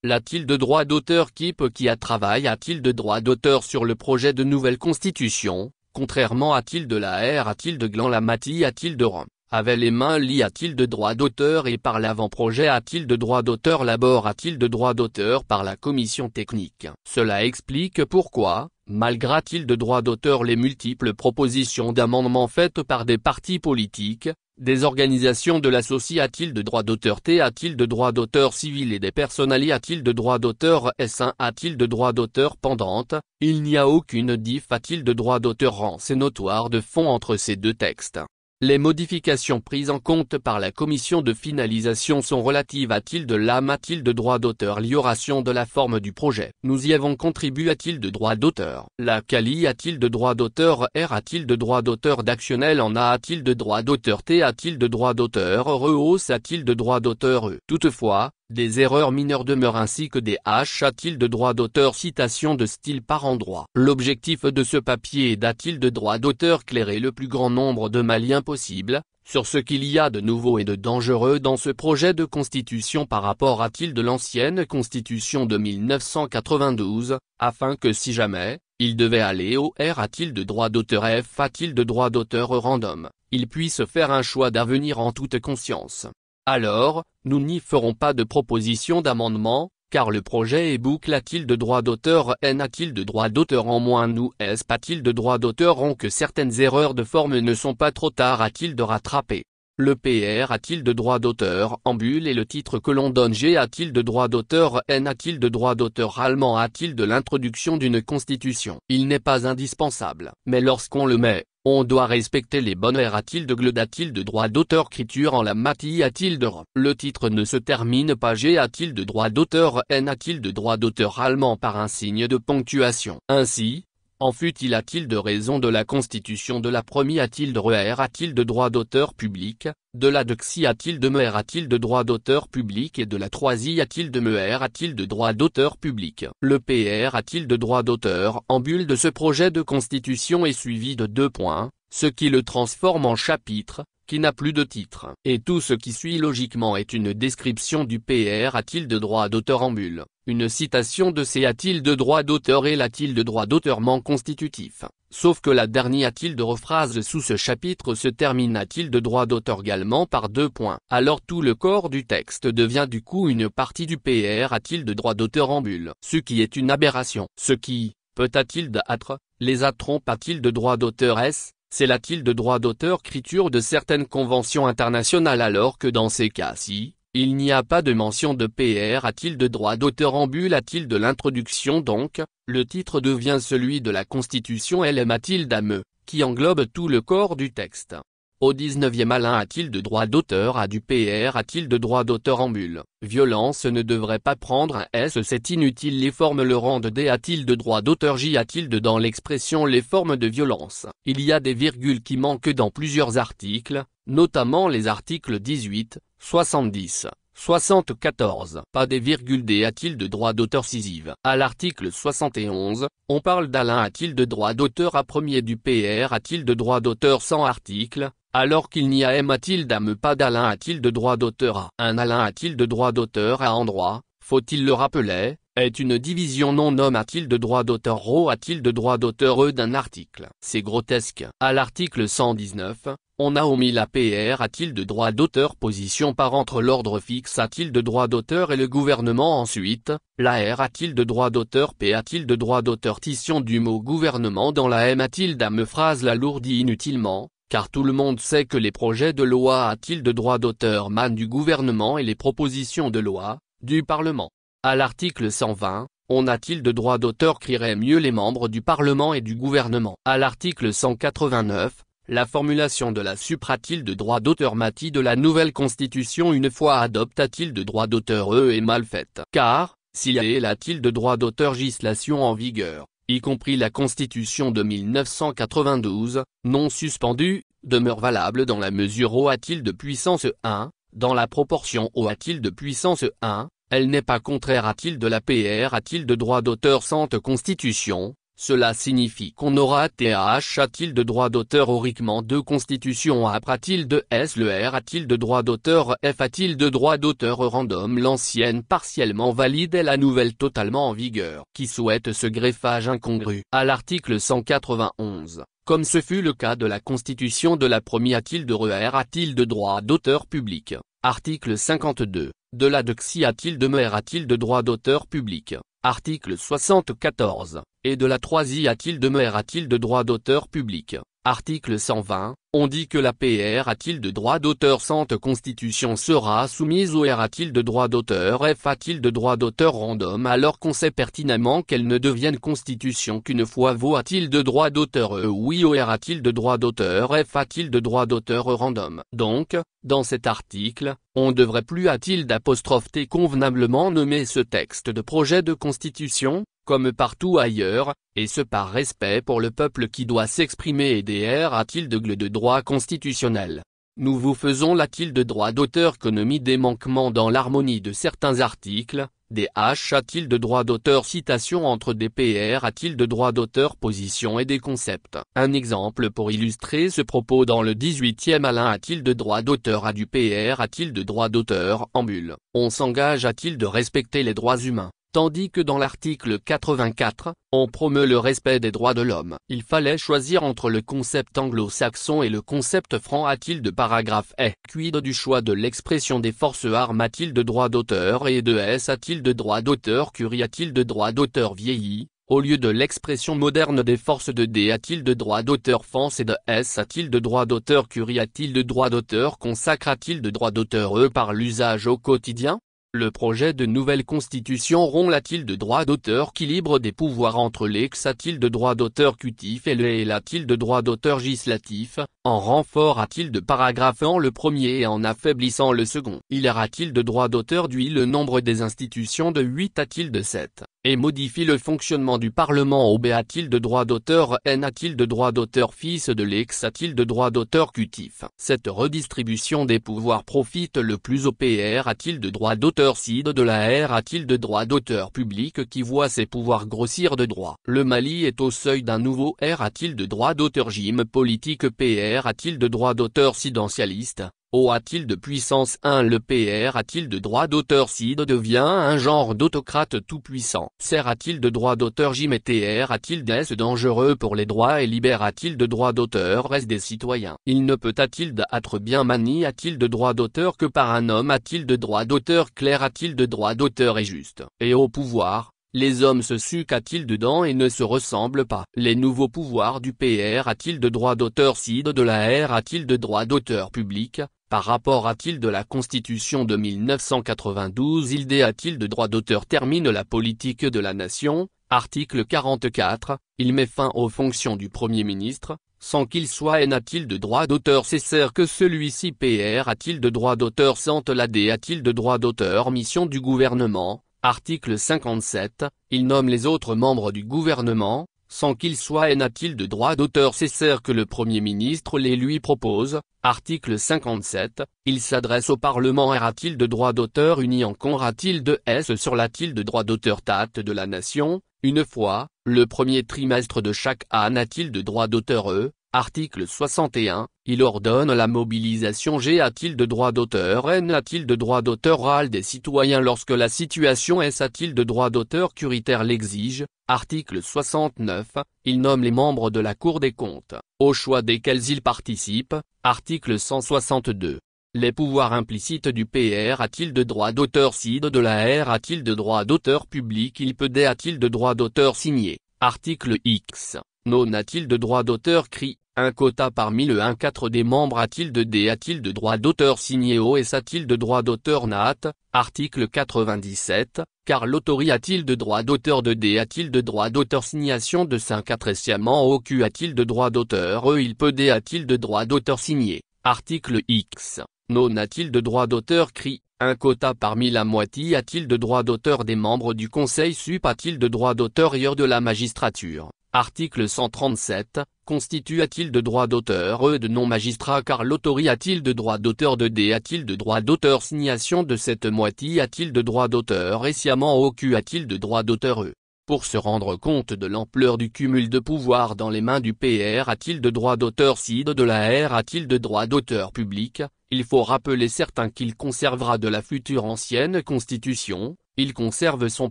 L'a-t-il de droit d'auteur qui a travaillé a-t-il de droit d'auteur sur le projet de nouvelle constitution, contrairement a-t-il de la R a-t-il de Glan la Mati a-t-il de Rome, avait les mains liées a-t-il de droit d'auteur et par l'avant-projet a-t-il de droit d'auteur Labor a-t-il de droit d'auteur par la commission technique. Cela explique pourquoi, malgré a-t-il de droit d'auteur les multiples propositions d'amendements faites par des partis politiques, des organisations de la société a-t-il de droit d'auteur T a-t-il de droit d'auteur civil et des personnalités a-t-il de droit d'auteur S1 a-t-il de droit d'auteur pendante, il n'y a aucune diff a-t-il de droit d'auteur rend c'est notoire de fond entre ces deux textes. Les modifications prises en compte par la commission de finalisation sont relatives a-t-il de l'âme a-t-il de droit d'auteur l'ioration de la forme du projet. Nous y avons contribué a-t-il de droit d'auteur. La quali a-t-il de droit d'auteur R a-t-il de droit d'auteur d'actionnel en a-t-il de droit d'auteur T a-t-il de droit d'auteur rehausse a-t-il de droit d'auteur E. Toutefois, des erreurs mineures demeurent ainsi que des H a-t-il de droit d'auteur citation de style par endroit. L'objectif de ce papier est d'a-t-il de droit d'auteur clairer le plus grand nombre de Maliens possible, sur ce qu'il y a de nouveau et de dangereux dans ce projet de constitution par rapport a-t-il de l'ancienne constitution de 1992, afin que si jamais, il devait aller au R a-t-il de droit d'auteur F a-t-il de droit d'auteur random, il puisse faire un choix d'avenir en toute conscience. Alors, nous n'y ferons pas de proposition d'amendement, car le projet est boucle a-t-il de droit d'auteur N a-t-il de droit d'auteur en moins nous S a-t-il de droit d'auteur en que certaines erreurs de forme ne sont pas trop tard a-t-il de rattraper. Le PR a-t-il de droit d'auteur en bulle et le titre que l'on donne G a-t-il de droit d'auteur N a-t-il de droit d'auteur allemand a-t-il de l'introduction d'une constitution. Il n'est pas indispensable. Mais lorsqu'on le met, on doit respecter les bonnes R a-t-il de glod a-t-il de droit d'auteur écriture en la mati a-t-il de Rome. Le titre ne se termine pas G a-t-il de droit d'auteur N a-t-il de droit d'auteur allemand par un signe de ponctuation. Ainsi, en fut-il a-t-il de raison de la constitution de la première a-t-il de RER a-t-il de droit d'auteur public, de la DEXI a-t-il de MER a-t-il de droit d'auteur public et de la troisième a-t-il de MER a-t-il de droit d'auteur public. Le PR a-t-il de droit d'auteur en bulle de ce projet de constitution est suivi de 2 points, ce qui le transforme en chapitre, qui n'a plus de titre. Et tout ce qui suit logiquement est une description du PR a-t-il de droit d'auteur en bulle, une citation de C a-t-il de droit d'auteur et l'a-t-il de droit d'auteurement constitutif. Sauf que la dernière a-t-il de rephrase sous ce chapitre se termine a-t-il de droit d'auteur également par 2 points. Alors tout le corps du texte devient du coup une partie du PR a-t-il de droit d'auteur en bulle. Ce qui est une aberration. Ce qui, peut a-t-il d'être, les a-trompe a-t-il de droit d'auteur S, c'est l'a-t-il de droit d'auteur écriture de certaines conventions internationales alors que dans ces cas-ci, il n'y a pas de mention de PR a-t-il de droit d'auteur en bulle a-t-il de l'introduction donc, le titre devient celui de la Constitution LM a-t-il d'AME, qui englobe tout le corps du texte. Au 19e Alain a-t-il de droit d'auteur a du PR a-t-il de droit d'auteur en bulle. Violence ne devrait pas prendre un S c'est inutile les formes le rendent D a-t-il de droit d'auteur J a-t-il de dans l'expression les formes de violence. Il y a des virgules qui manquent dans plusieurs articles, notamment les articles 18, 70, 74. Pas des virgules D a-t-il de droit d'auteur cisive. À l'article 71, on parle d'Alain a-t-il de droit d'auteur à premier du PR a-t-il de droit d'auteur sans article, alors qu'il n'y a M a-t-il d'âme pas d'Alain a-t-il de droit d'auteur à. Un Alain a-t-il de droit d'auteur à endroit, faut-il le rappeler, est une division non-homme a-t-il de droit d'auteur Ro a-t-il de droit d'auteur E d'un article. C'est grotesque. À l'article 119, on a omis la PR a-t-il de droit d'auteur position par entre l'ordre fixe a-t-il de droit d'auteur et le gouvernement ensuite, la R a-t-il de droit d'auteur P a-t-il de droit d'auteur tission du mot gouvernement dans la M a-t-il d'âme phrase l'alourdit inutilement, car tout le monde sait que les projets de loi a-t-il de droit d'auteur manent du gouvernement et les propositions de loi, du Parlement. À l'article 120, on a-t-il de droit d'auteur crierait mieux les membres du Parlement et du gouvernement. À l'article 189, la formulation de la supra-t-il de droit d'auteur mati de la nouvelle constitution une fois adopta-t-il de droit d'auteur est mal faite. Car, s'il y a-t-il de droit d'auteur législation en vigueur, y compris la constitution de 1992, non suspendue, demeure valable dans la mesure O a-t-il de puissance 1, dans la proportion O a-t-il de puissance 1, elle n'est pas contraire a-t-il de la PR a-t-il de droit d'auteur sans constitution, Cela signifie qu'on aura TH a-t-il de droit d'auteur auriquement de constitution A-t-il de S le R a-t-il de droit d'auteur F a-t-il de droit d'auteur random l'ancienne partiellement valide et la nouvelle totalement en vigueur. Qui souhaite ce greffage incongru à l'article 191, comme ce fut le cas de la constitution de la première a-t-il de RER a-t-il de droit d'auteur public. Article 52, de la DEXI a-t-il de MER a-t-il de droit d'auteur public. Article 74, et de la 3I a-t-il de MER a-t-il de droit d'auteur public. Article 120, on dit que la PR a-t-il de droit d'auteur sans constitution sera soumise au R a-t-il de droit d'auteur F a-t-il de droit d'auteur random alors qu'on sait pertinemment qu'elle ne devienne constitution qu'une fois vaut a-t-il de droit d'auteur E oui au R a-t-il de droit d'auteur F a-t-il de droit d'auteur random. Donc, dans cet article, on devrait plus a-t-il d'apostrophe T convenablement nommer ce texte de projet de constitution, comme partout ailleurs, et ce par respect pour le peuple qui doit s'exprimer et DR a-t-il de droit constitutionnel. Nous vous faisons la-t-il de droit d'auteur commis des manquements dans l'harmonie de certains articles, des H a-t-il de droit d'auteur citation entre des PR a-t-il de droit d'auteur position et des concepts. Un exemple pour illustrer ce propos dans le 18e Alain a-t-il de droit d'auteur à du PR a-t-il de droit d'auteur en bulle. On s'engage a-t-il de respecter les droits humains. Tandis que dans l'article 84, on promeut le respect des droits de l'homme. Il fallait choisir entre le concept anglo-saxon et le concept franc a-t-il de paragraphe E. Quid du choix de l'expression des forces armes a-t-il de droit d'auteur et de S a-t-il de droit d'auteur curie a-t-il de droit d'auteur vieilli, au lieu de l'expression moderne des forces de D a-t-il de droit d'auteur France et de S a-t-il de droit d'auteur curie a-t-il de droit d'auteur consacre a-t-il de droit d'auteur E par l'usage au quotidien? Le projet de nouvelle constitution rompt a-t-il de droit d'auteur équilibre des pouvoirs entre l'ex a-t-il de droit d'auteur cutif et le et a-t-il de droit d'auteur législatif, en renfort a-t-il de paragraphant le premier et en affaiblissant le second. Il a-t-il de droit d'auteur du le nombre des institutions de 8 a-t-il de 7, et modifie le fonctionnement du Parlement au B a-t-il de droit d'auteur N a-t-il de droit d'auteur fils de l'ex a-t-il de droit d'auteur cutif. Cette redistribution des pouvoirs profite le plus au PR a-t-il de droit d'auteur CID de la R a-t-il de droit d'auteur public qui voit ses pouvoirs grossir de droit. Le Mali est au seuil d'un nouveau R a-t-il de droit d'auteur gym politique PR a-t-il de droit d'auteur sidentialiste. O a-t-il de puissance 1 le PR a-t-il de droit d'auteur CID devient un genre d'autocrate tout-puissant. CER a-t-il de droit d'auteur gym et TR a-t-il d'être dangereux pour les droits et libère a-t-il de droit d'auteur reste des citoyens. Il ne peut a-t-il d'être bien mani a-t-il de droit d'auteur que par un homme a-t-il de droit d'auteur clair a-t-il de droit d'auteur et juste. Et au pouvoir, les hommes se sucent a-t-il dedans et ne se ressemblent pas. Les nouveaux pouvoirs du PR a-t-il de droit d'auteur CID de la R a-t-il de droit d'auteur public, par rapport a-t-il de la Constitution de 1992 il D a-t-il de droit d'auteur termine la politique de la nation, article 44, il met fin aux fonctions du Premier ministre, sans qu'il soit N a-t-il de droit d'auteur cesseur que celui-ci PR a-t-il de droit d'auteur sans la D a-t-il de droit d'auteur mission du gouvernement. Article 57, il nomme les autres membres du gouvernement, sans qu'il soit N a-t-il de droit d'auteur cesseur que le Premier ministre les lui propose. Article 57, il s'adresse au Parlement R a-t-il de droit d'auteur uni en con a-t-il de S sur l'a-t-il de droit d'auteur tat de la nation, une fois, le premier trimestre de chaque année a-t-il de droit d'auteur E. Article 61, il ordonne la mobilisation G a-t-il de droit d'auteur N a-t-il de droit d'auteur oral des citoyens lorsque la situation S a-t-il de droit d'auteur curitaire l'exige. Article 69, il nomme les membres de la Cour des comptes, au choix desquels ils participent. Article 162. Les pouvoirs implicites du PR a-t-il de droit d'auteur CID de la R a-t-il de droit d'auteur public il peut D a-t-il de droit d'auteur signé. Article X. Non a-t-il de droit d'auteur CRI, un quota parmi le 1/4 des membres a-t-il de D a-t-il de droit d'auteur signé OS a-t-il de droit d'auteur NAT, article 97, car l'autori a-t-il de droit d'auteur de D a-t-il de droit d'auteur signation de 5/4 sciemment au Q a-t-il de droit d'auteur E il peut D a-t-il de droit d'auteur signé, article X, non a-t-il de droit d'auteur CRI, un quota parmi la moitié a-t-il de droit d'auteur des membres du Conseil sup a-t-il de droit d'auteur ailleurs de la magistrature. Article 137, constitue a-t-il de droit d'auteur E de non-magistrat car l'autori a-t-il de droit d'auteur de D a-t-il de droit d'auteur signation de cette moitié a-t-il de droit d'auteur et sciemment au Q a-t-il de droit d'auteur E. Pour se rendre compte de l'ampleur du cumul de pouvoir dans les mains du PR a-t-il de droit d'auteur CID de la R a-t-il de droit d'auteur public, il faut rappeler certain qu'il conservera de la future ancienne constitution, il conserve son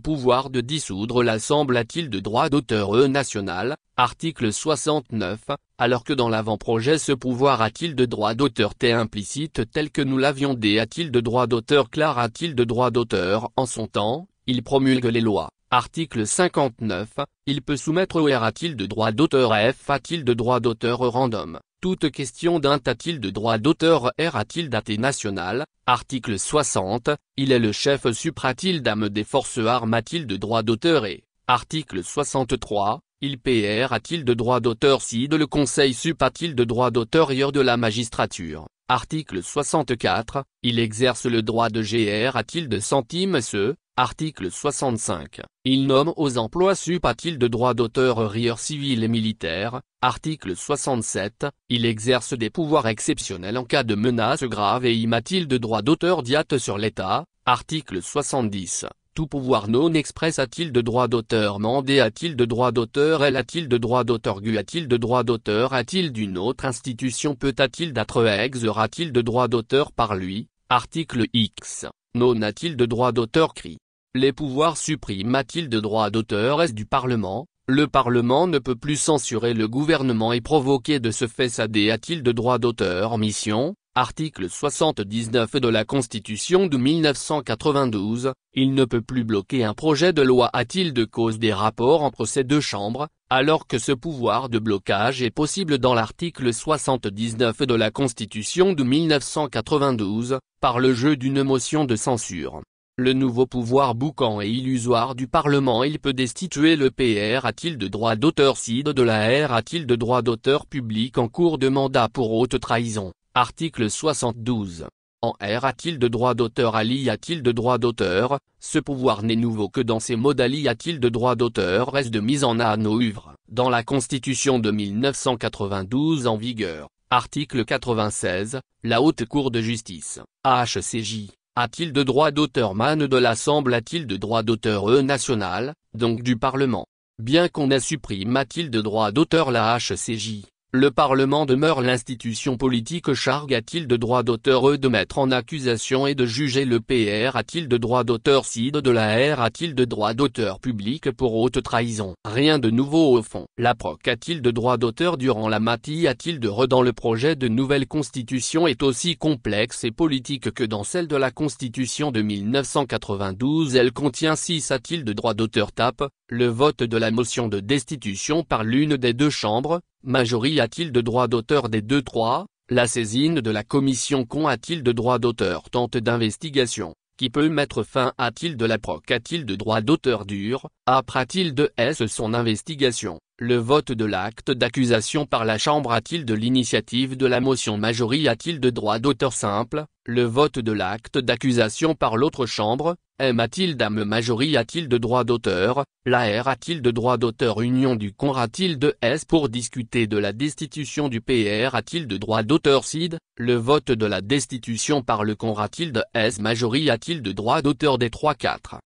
pouvoir de dissoudre l'Assemblée a-t-il de droit d'auteur national, article 69, alors que dans l'avant-projet ce pouvoir a-t-il de droit d'auteur implicite tel que nous l'avions dit a-t-il de droit d'auteur clair a-t-il de droit d'auteur en son temps, il promulgue les lois. Article 59, il peut soumettre au R a-t-il de droit d'auteur F a-t-il de droit d'auteur random, toute question d'int a-t-il de droit d'auteur R a-t-il daté national, article 60, il est le chef supra-t-il des forces armes a-t-il de droit d'auteur et, article 63, il PR a-t-il de droit d'auteur si de le conseil sup a-t-il de droit d'auteur ailleurs de la magistrature, article 64, il exerce le droit de GR a-t-il de centimes ce, article 65, il nomme aux emplois sup a-t-il de droit d'auteur rieurs civils et militaires, article 67, il exerce des pouvoirs exceptionnels en cas de menace grave et il a-t-il de droit d'auteur diate sur l'État, article 70, tout pouvoir non express a-t-il de droit d'auteur mandé a-t-il de droit d'auteur L a-t-il de droit d'auteur gu a-t-il de droit d'auteur a-t-il d'une autre institution peut a-t-il d'être exer a-t-il de droit d'auteur par lui, article X, non a-t-il de droit d'auteur cri. Les pouvoirs suppriment a-t-il de droit d'auteur est du Parlement, le Parlement ne peut plus censurer le gouvernement et provoquer de ce fait sa dé a-t-il de droit d'auteur mission, article 79 de la Constitution de 1992, il ne peut plus bloquer un projet de loi a-t-il de cause des rapports entre ces deux chambres, alors que ce pouvoir de blocage est possible dans l'article 79 de la Constitution de 1992, par le jeu d'une motion de censure. Le nouveau pouvoir boucan et illusoire du Parlement il peut destituer le PR a-t-il de droit d'auteur CID de la R a-t-il de droit d'auteur public en cours de mandat pour haute trahison, article 72. En R a-t-il de droit d'auteur Ali a-t-il de droit d'auteur, ce pouvoir n'est nouveau que dans ses modalités a-t-il de droit d'auteur reste de mise en œuvre, dans la Constitution de 1992 en vigueur, article 96, la Haute Cour de justice, HCJ. A-t-il de droit d'auteur man de l'Assemblée a-t-il de droit d'auteur national, donc du Parlement. Bien qu'on ait supprimé a-t-il de droit d'auteur la HCJ, le Parlement demeure l'institution politique charge a-t-il de droit d'auteur de mettre en accusation et de juger le PR a-t-il de droit d'auteur CID de la R a-t-il de droit d'auteur public pour haute trahison. Rien de nouveau au fond. La PROC a-t-il de droit d'auteur durant la mati a-t-il de dans le projet de nouvelle constitution est aussi complexe et politique que dans celle de la constitution de 1992 elle contient 6 a-t-il de droit d'auteur tape, le vote de la motion de destitution par l'une des deux chambres, majorité a-t-il de droit d'auteur des 2-3, la saisine de la commission con a-t-il de droit d'auteur tente d'investigation, qui peut mettre fin a-t-il de la PROC a-t-il de droit d'auteur dur, après a-t-il de S son investigation, le vote de l'acte d'accusation par la chambre a-t-il de l'initiative de la motion majorité a-t-il de droit d'auteur simple, le vote de l'acte d'accusation par l'autre chambre, M a-t-il d'âme majorité a-t-il de droit d'auteur, la R a-t-il de droit d'auteur union du con a-t-il de S pour discuter de la destitution du PR a-t-il de droit d'auteur CID, le vote de la destitution par le con a-t-il de S majorité a-t-il de droit d'auteur des 3-4.